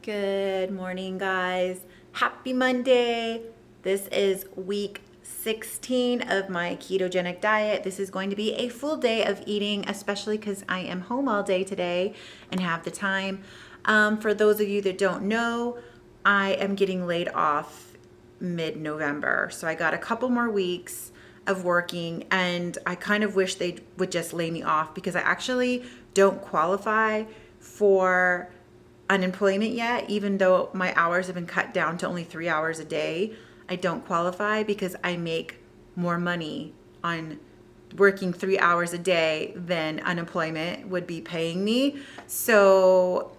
Good morning, guys. Happy Monday. This is week 16 of my ketogenic diet. This is going to be a full day of eating, especially because I am home all day today and have the time. For those of you that don't know, I am getting laid off mid-November. So I got a couple more weeks of working, and I kind of wish they would just lay me off because I actually don't qualify for unemployment yet, even though my hours have been cut down to only 3 hours a day. I don't qualify because I make more money on working 3 hours a day than unemployment would be paying me. So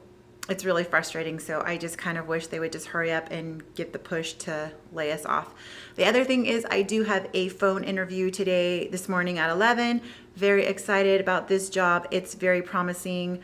it's really frustrating. So I just kind of wish they would just hurry up and get the push to lay us off. The other thing is I do have a phone interview this morning at 11. Very excited about this job. It's very promising.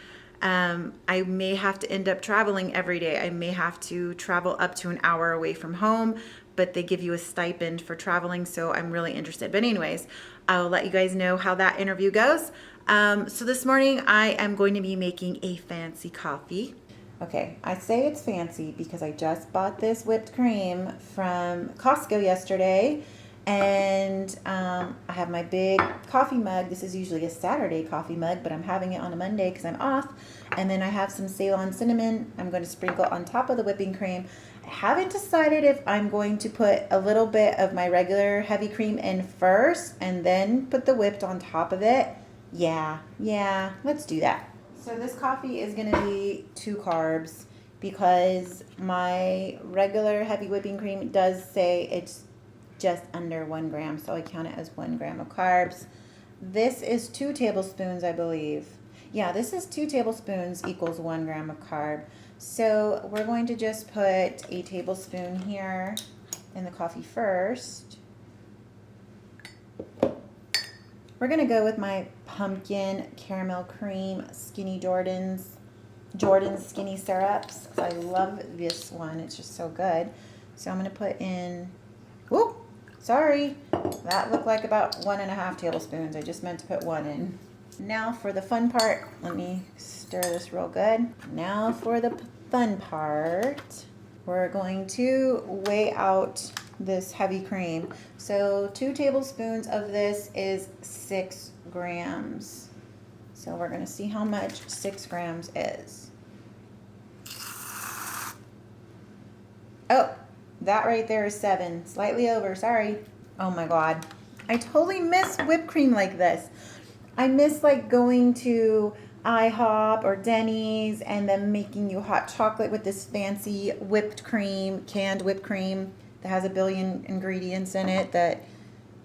I may have to end up traveling every day. I may have to travel up to an hour away from home, but they give you a stipend for traveling, so I'm really interested. But anyways, I'll let you guys know how that interview goes. So this morning I am going to be making a fancy coffee. Okay, I say it's fancy because I just bought this whipped cream from Costco yesterday. And I have my big coffee mug. This is usually a Saturday coffee mug, but I'm having it on a Monday because I'm off. And then I have some Ceylon cinnamon I'm going to sprinkle on top of the whipping cream. I haven't decided if I'm going to put a little bit of my regular heavy cream in first and then put the whipped on top of it. Yeah, let's do that. So this coffee is going to be 2 carbs because my regular heavy whipping cream does say it's just under 1 gram, so I count it as 1 gram of carbs. This is 2 tablespoons, I believe. Yeah, this is 2 tablespoons equals 1 gram of carb. So we're going to just put a tablespoon here in the coffee first. We're gonna go with my pumpkin caramel cream skinny Jordan's skinny syrups. I love this one, it's just so good. So I'm gonna put in, whoop, sorry, that looked like about 1.5 tablespoons. I just meant to put 1 in. Now for the fun part, let me stir this real good. Now for the fun part, we're going to weigh out this heavy cream. So 2 tablespoons of this is 6 grams. So we're gonna see how much 6 grams is. Oh, that right there is 7, slightly over, sorry. Oh my God, I totally miss whipped cream like this. I miss like going to IHOP or Denny's and then making you hot chocolate with this fancy whipped cream, canned whipped cream that has a billion ingredients in it that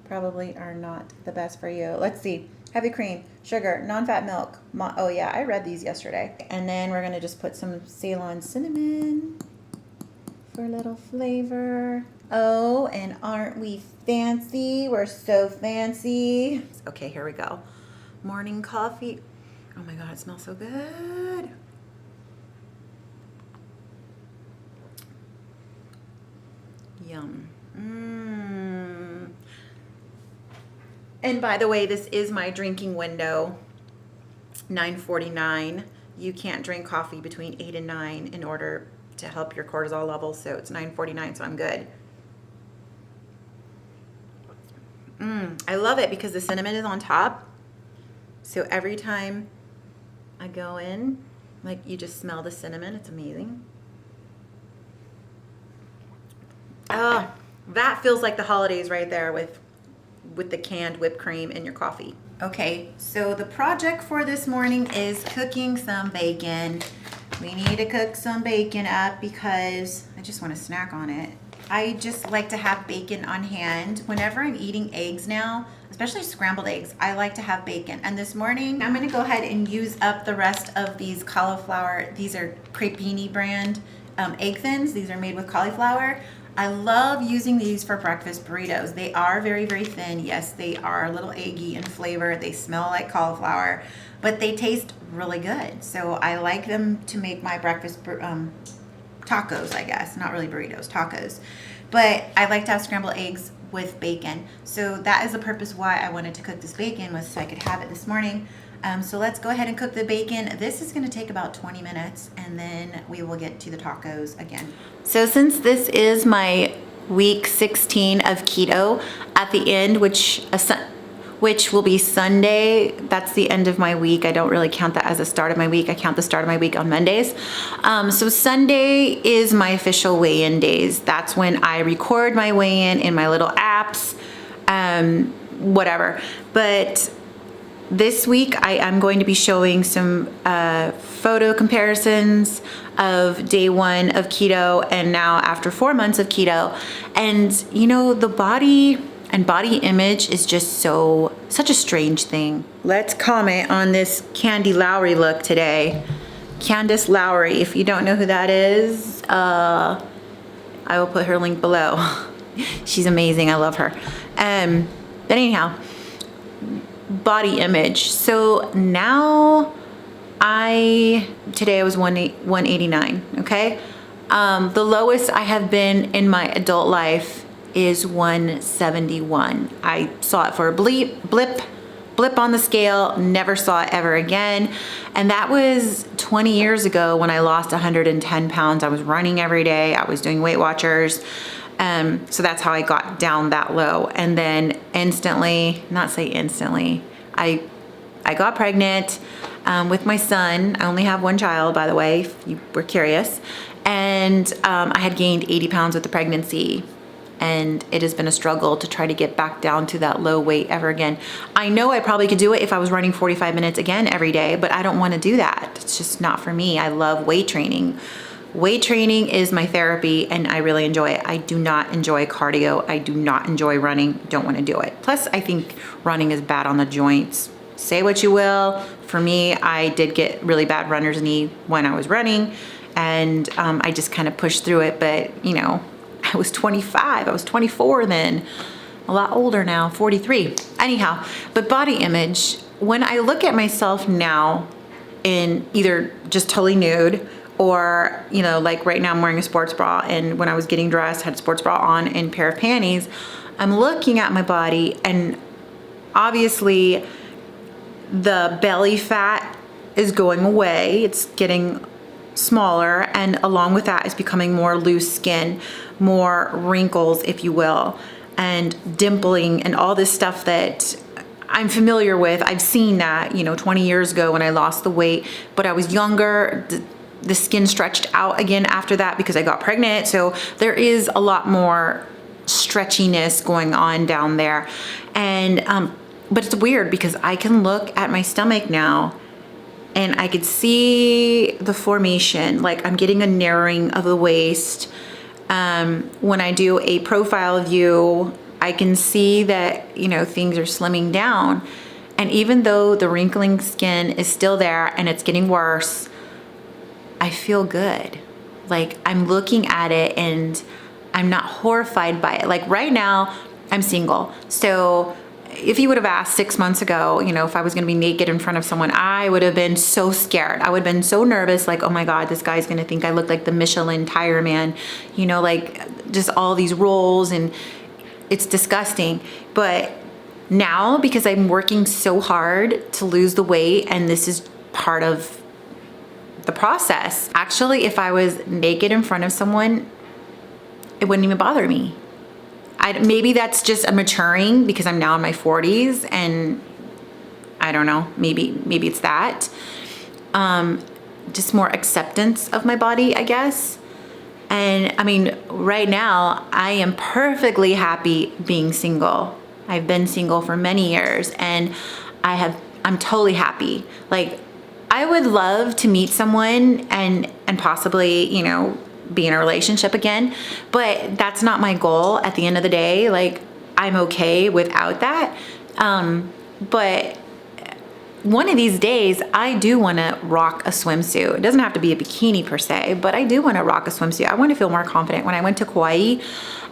probably are not the best for you. Let's see, heavy cream, sugar, non-fat milk. Oh yeah, I read these yesterday. And then we're gonna just put some Ceylon cinnamon for a little flavor. Oh, and aren't we fancy? We're so fancy. Okay, here we go. Morning coffee. Oh my God, it smells so good. Yum. And by the way, this is my drinking window, 9:49. You can't drink coffee between 8 and 9 in order to help your cortisol levels, so it's 9:49, so I'm good. I love it because the cinnamon is on top. So every time I go in, like, you just smell the cinnamon. It's amazing. Oh, that feels like the holidays right there with the canned whipped cream in your coffee. Okay, so the project for this morning is cooking some bacon. We need to cook some bacon up because I just want to snack on it. I just like to have bacon on hand. Whenever I'm eating eggs now, especially scrambled eggs, I like to have bacon. And this morning, I'm gonna go ahead and use up the rest of these cauliflower. These are Crepini brand egg thins. These are made with cauliflower. I love using these for breakfast burritos. They are very, very thin. Yes, they are a little eggy in flavor. They smell like cauliflower, but they taste really good. So I like them to make my breakfast tacos, I guess. Not really burritos, tacos. But I like to have scrambled eggs with bacon. So that is the purpose why I wanted to cook this bacon, was so I could have it this morning. So let's go ahead and cook the bacon. This is gonna take about 20 minutes and then we will get to the tacos again. So since this is my week 16 of keto, at the end, which will be Sunday, that's the end of my week. I don't really count that as the start of my week. I count the start of my week on Mondays. So Sunday is my official weigh-in days. That's when I record my weigh-in in my little apps, whatever. But this week, I am going to be showing some photo comparisons of day 1 of keto and now after 4 months of keto. And you know, the body and body image is just such a strange thing. Let's comment on this Candy Lowry look today. Candice Lowry, if you don't know who that is, I will put her link below. She's amazing, I love her. But anyhow, body image. So now today I was 189, okay? The lowest I have been in my adult life is 171. I saw it for a blip on the scale, never saw it ever again. And that was 20 years ago when I lost 110 pounds. I was running every day. I was doing Weight Watchers. So that's how I got down that low. And then instantly, I got pregnant with my son. I only have one child, by the way, if you were curious. And I had gained 80 pounds with the pregnancy. And it has been a struggle to try to get back down to that low weight ever again. I know I probably could do it if I was running 45 minutes again every day, but I don't want to do that. It's just not for me. I love weight training. Weight training is my therapy and I really enjoy it. I do not enjoy cardio. I do not enjoy running. Don't want to do it. Plus, I think running is bad on the joints. Say what you will. For me, I did get really bad runner's knee when I was running and I just kind of pushed through it. But, you know, I was 25. I was 24 then. A lot older now, 43. Anyhow, but body image, when I look at myself now in either just totally nude or, you know, like right now I'm wearing a sports bra and when I was getting dressed, I had a sports bra on and a pair of panties. I'm looking at my body and obviously the belly fat is going away. It's getting smaller and along with that is becoming more loose skin, more wrinkles, if you will, and dimpling and all this stuff that I'm familiar with. I've seen that, you know, 20 years ago when I lost the weight, but I was younger. The skin stretched out again after that because I got pregnant. So there is a lot more stretchiness going on down there. And, but it's weird because I can look at my stomach now and I could see the formation, like I'm getting a narrowing of the waist. When I do a profile view, I can see that, you know, things are slimming down. And even though the wrinkling skin is still there and it's getting worse, I feel good. Like I'm looking at it and I'm not horrified by it. Like right now I'm single. So if you would have asked 6 months ago, you know, if I was going to be naked in front of someone, I would have been so scared. I would have been so nervous. Like, oh my God, this guy's going to think I look like the Michelin tire man, you know, like just all these rolls and it's disgusting. But now because I'm working so hard to lose the weight and this is part of the process, actually, if I was naked in front of someone, it wouldn't even bother me. Maybe that's just a maturing because I'm now in my 40s and I don't know, maybe it's that. Just more acceptance of my body, I guess. And I mean, right now I am perfectly happy being single. I've been single for many years and I'm totally happy. Like I would love to meet someone and possibly, you know, be in a relationship again, but that's not my goal at the end of the day. Like I'm okay without that. But one of these days I do want to rock a swimsuit. It doesn't have to be a bikini per se, but I do want to rock a swimsuit. I want to feel more confident. When I went to Kauai,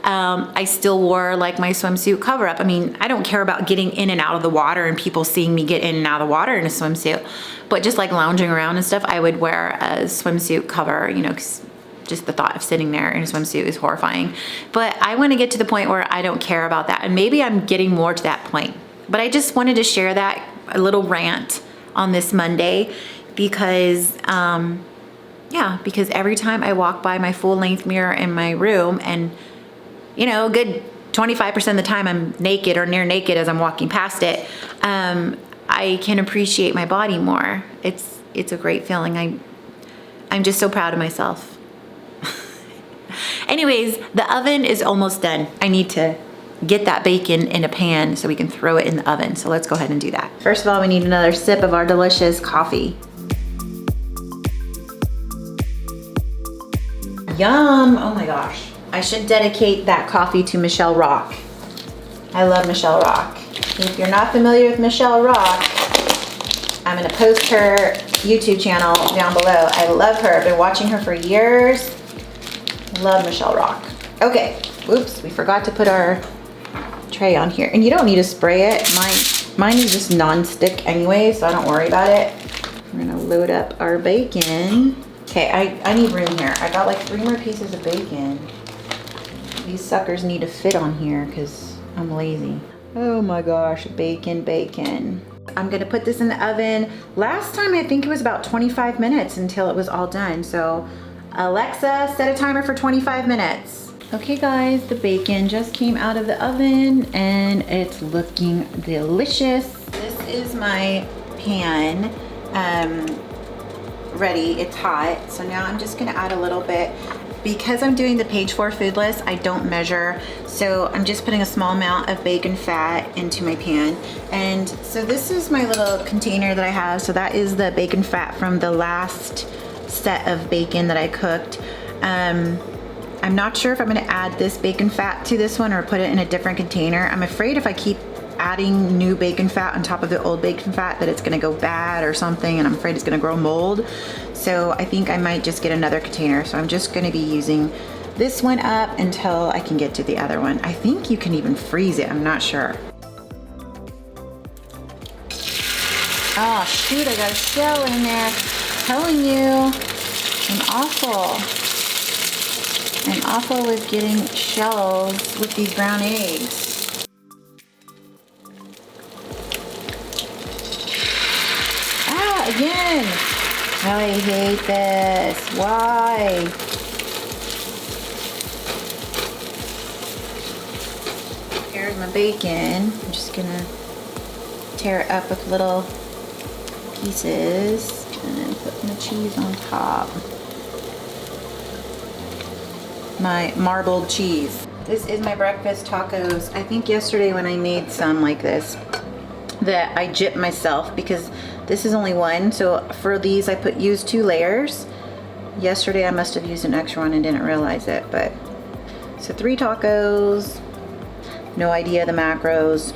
I still wore like my swimsuit cover up. I mean, I don't care about getting in and out of the water and people seeing me get in and out of the water in a swimsuit, but just like lounging around and stuff, I would wear a swimsuit cover, you know, 'cause just the thought of sitting there in a swimsuit is horrifying. But I want to get to the point where I don't care about that. And maybe I'm getting more to that point. But I just wanted to share that, a little rant on this Monday because, because every time I walk by my full length mirror in my room, and you know, a good 25% of the time I'm naked or near naked as I'm walking past it, I can appreciate my body more. It's a great feeling. I'm just so proud of myself. Anyways, the oven is almost done. I need to get that bacon in a pan so we can throw it in the oven. So let's go ahead and do that. First of all, we need another sip of our delicious coffee. Yum, oh my gosh. I should dedicate that coffee to Michelle Rock. I love Michelle Rock. If you're not familiar with Michelle Rock, I'm gonna post her YouTube channel down below. I love her, I've been watching her for years. Love Michelle Rock. Okay, oops, we forgot to put our tray on here. And you don't need to spray it. Mine is just non-stick anyway, so I don't worry about it. We're gonna load up our bacon. Okay, I need room here. I got like 3 more pieces of bacon. These suckers need to fit on here because I'm lazy. Oh my gosh, bacon, bacon. I'm gonna put this in the oven. Last time I think it was about 25 minutes until it was all done. So Alexa, set a timer for 25 minutes. Okay guys, the bacon just came out of the oven and it's looking delicious. This is my pan ready, it's hot. So now I'm just gonna add a little bit. Because I'm doing the page 4 foodless, I don't measure. So I'm just putting a small amount of bacon fat into my pan. And so this is my little container that I have. So that is the bacon fat from the last set of bacon that I cooked. I'm not sure if I'm gonna add this bacon fat to this one or put it in a different container. I'm afraid if I keep adding new bacon fat on top of the old bacon fat that it's gonna go bad or something, and I'm afraid it's gonna grow mold. So I think I might just get another container. So I'm just gonna be using this one up until I can get to the other one. I think you can even freeze it, I'm not sure. Oh shoot, I got a shell in there. I'm telling you, I'm awful with getting shells with these brown eggs. Ah, again. I hate this. Why? Here's my bacon. I'm just gonna tear it up with little pieces and then put my cheese on top. My marbled cheese. This is my breakfast tacos. I think yesterday when I made some like this, that I gypped myself because this is only one. So for these, I used 2 layers. Yesterday I must have used an extra one and didn't realize it, but so 3 tacos, no idea the macros,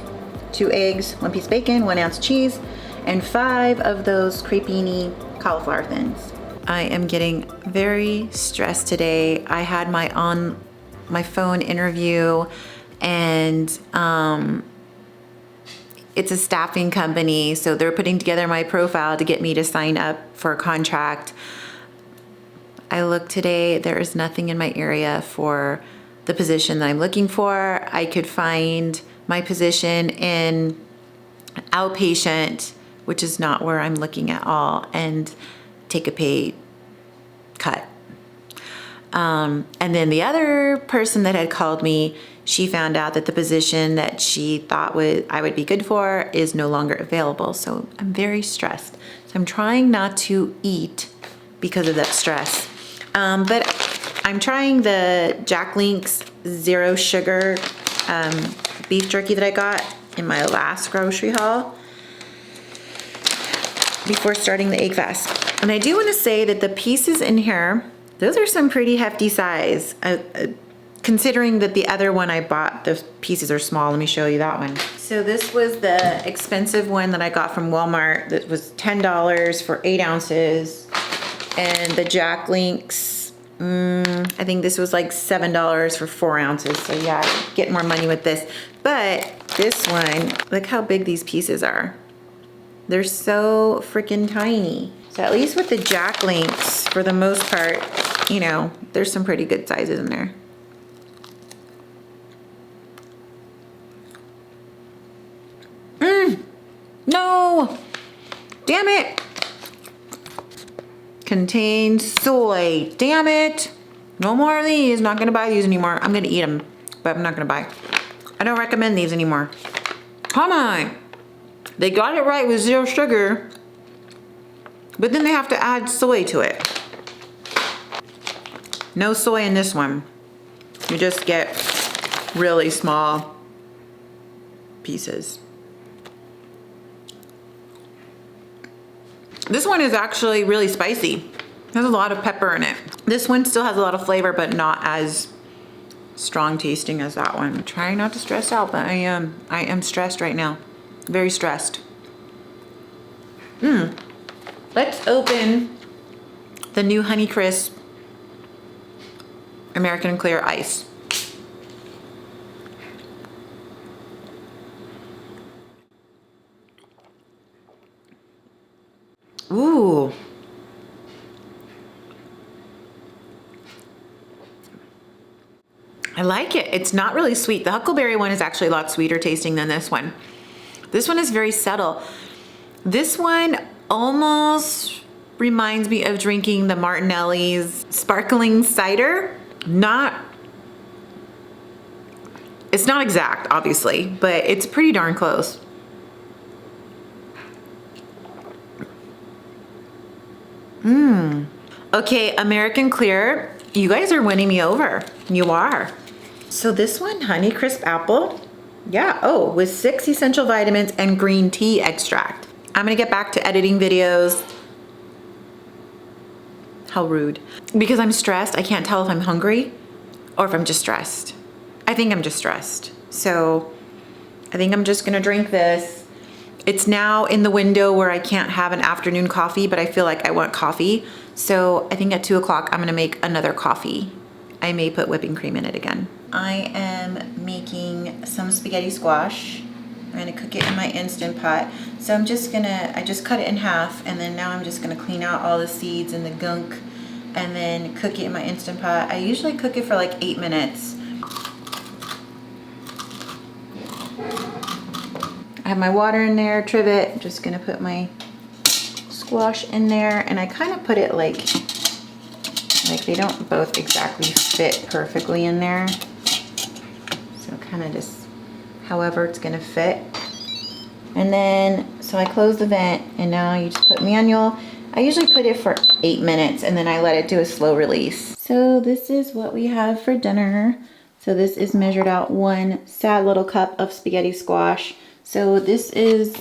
2 eggs, 1 piece of bacon, 1 ounce cheese, and 5 of those crepini cauliflower thins. I am getting very stressed today. I had my phone interview, and it's a staffing company, so they're putting together my profile to get me to sign up for a contract. I looked today, there is nothing in my area for the position that I'm looking for. I could find my position in outpatient, which is not where I'm looking at all, and take a pay cut. And then the other person that had called me, she found out that the position that she thought I would be good for is no longer available. So I'm very stressed. So I'm trying not to eat because of that stress. But I'm trying the Jack Link's zero sugar beef jerky that I got in my last grocery haul before starting the egg fast. And I do want to say that the pieces in here, those are some pretty hefty size. Considering that the other one I bought, the pieces are small. Let me show you that one. So this was the expensive one that I got from Walmart that was $10 for 8 ounces. And the Jack Link's, I think this was like $7 for 4 ounces. So yeah, get more money with this. But this one, look how big these pieces are. They're so freaking tiny. So at least with the Jack Links, for the most part, you know, there's some pretty good sizes in there. No! damn it. Contains soy, damn it. No more of these, not gonna buy these anymore. I'm gonna eat them, but I'm not gonna buy. I don't recommend these anymore. Come on. They got it right with 0 sugar, but then they have to add soy to it. No soy in this one. You just get really small pieces. This one is actually really spicy. It has a lot of pepper in it. This one still has a lot of flavor, but not as strong tasting as that one. I'm trying not to stress out, but I am stressed right now. Very stressed. Let's open the new Honey Crisp American Clear Ice. Ooh. I like it. It's not really sweet. The huckleberry one is actually a lot sweeter tasting than this one. This one is very subtle. This one almost reminds me of drinking the Martinelli's sparkling cider. It's not exact, obviously, but it's pretty darn close. Okay, American Clear, you guys are winning me over. You are. So this one, Honey Crisp Apple. Yeah, oh, with 6 essential vitamins and green tea extract. I'm gonna get back to editing videos. How rude. Because I'm stressed, I can't tell if I'm hungry or if I'm just stressed. I think I'm just stressed. So I think I'm just gonna drink this. It's now in the window where I can't have an afternoon coffee, but I feel like I want coffee. So I think at 2 o'clock, I'm gonna make another coffee. I may put whipping cream in it again. I am making some spaghetti squash. I'm gonna cook it in my Instant Pot. So I just cut it in half, and then now I'm just gonna clean out all the seeds and the gunk and then cook it in my Instant Pot. I usually cook it for like 8 minutes. I have my water in there, trivet. I'm just gonna put my squash in there, and I kind of put it like they don't both exactly fit perfectly in there. So kind of just however it's gonna fit. And then, so I close the vent, and now you just put manual. I usually put it for 8 minutes, and then I let it do a slow release. So this is what we have for dinner. So this is measured out 1 sad little cup of spaghetti squash. So this is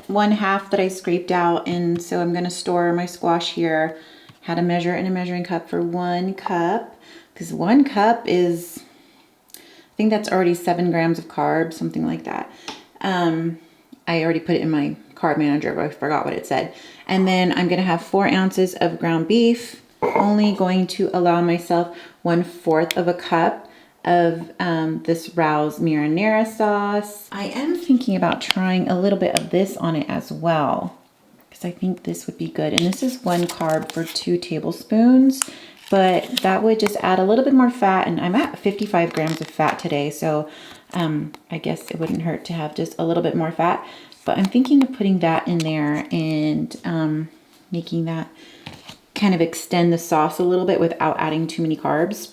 1/2 that I scraped out, and so I'm gonna store my squash here. Had to measure in a measuring cup for 1 cup, because 1 cup is, I think that's already 7 grams of carbs, something like that. I already put it in my carb manager, but I forgot what it said. And then I'm gonna have 4 ounces of ground beef. Only going to allow myself 1/4 of a cup of this Rao's marinara sauce. I am thinking about trying a little bit of this on it as well, because I think this would be good. And this is 1 carb for 2 tablespoons, but that would just add a little bit more fat, and I'm at 55 grams of fat today, so I guess it wouldn't hurt to have just a little bit more fat. But I'm thinking of putting that in there and making that kind of extend the sauce a little bit without adding too many carbs.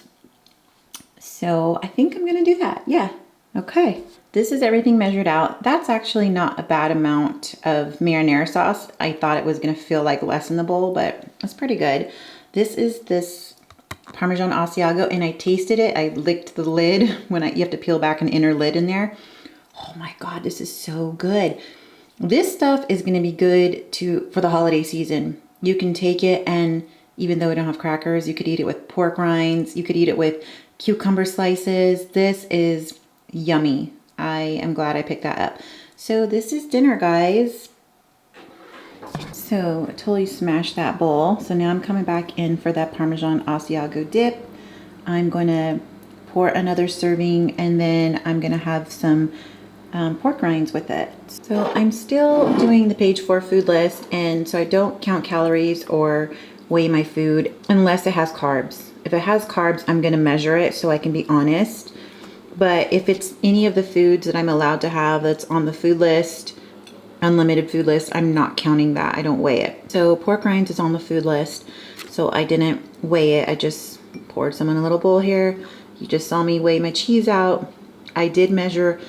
So I think I'm gonna do that. Yeah, okay. This is everything measured out. That's actually not a bad amount of marinara sauce. I thought it was gonna feel like less in the bowl, but it's pretty good. This is this Parmesan Asiago, and I tasted it. I licked the lid you have to peel back an inner lid in there. Oh my God, this is so good. This stuff is gonna be good for the holiday season. You can take it, and even though we don't have crackers, you could eat it with pork rinds. You could eat it with cucumber slices. This is yummy. I am glad I picked that up. So this is dinner, guys. So I totally smashed that bowl. So now I'm coming back in for that Parmesan Asiago dip. I'm going to pour another serving, and then I'm going to have some pork rinds with it. So I'm still doing the page 4 food list, and so I don't count calories or weigh my food unless it has carbs. If it has carbs, I'm gonna measure it so I can be honest. But if it's any of the foods that I'm allowed to have that's on the food list, unlimited food list, I'm not counting that. I don't weigh it. So pork rinds is on the food list. So I didn't weigh it. I just poured some in a little bowl here. You just saw me weigh my cheese out. I did measure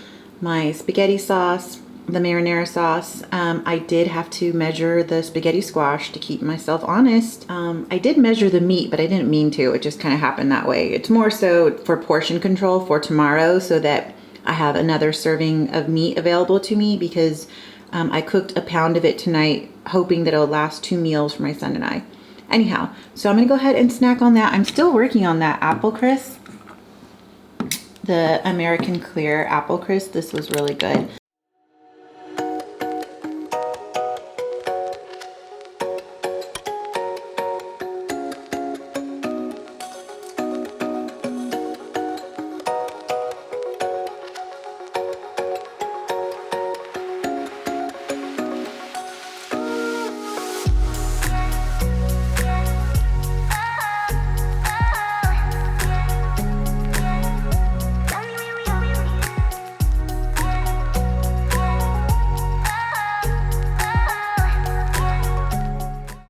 my spaghetti sauce, the marinara sauce. I did have to measure the spaghetti squash to keep myself honest. I did measure the meat, but I didn't mean to. It just kind of happened that way. It's more so for portion control for tomorrow so that I have another serving of meat available to me, because I cooked a pound of it tonight, hoping that it'll last 2 meals for my son and I. Anyhow, so I'm gonna go ahead and snack on that. I'm still working on that apple crisp, the American Clear apple crisp. This was really good.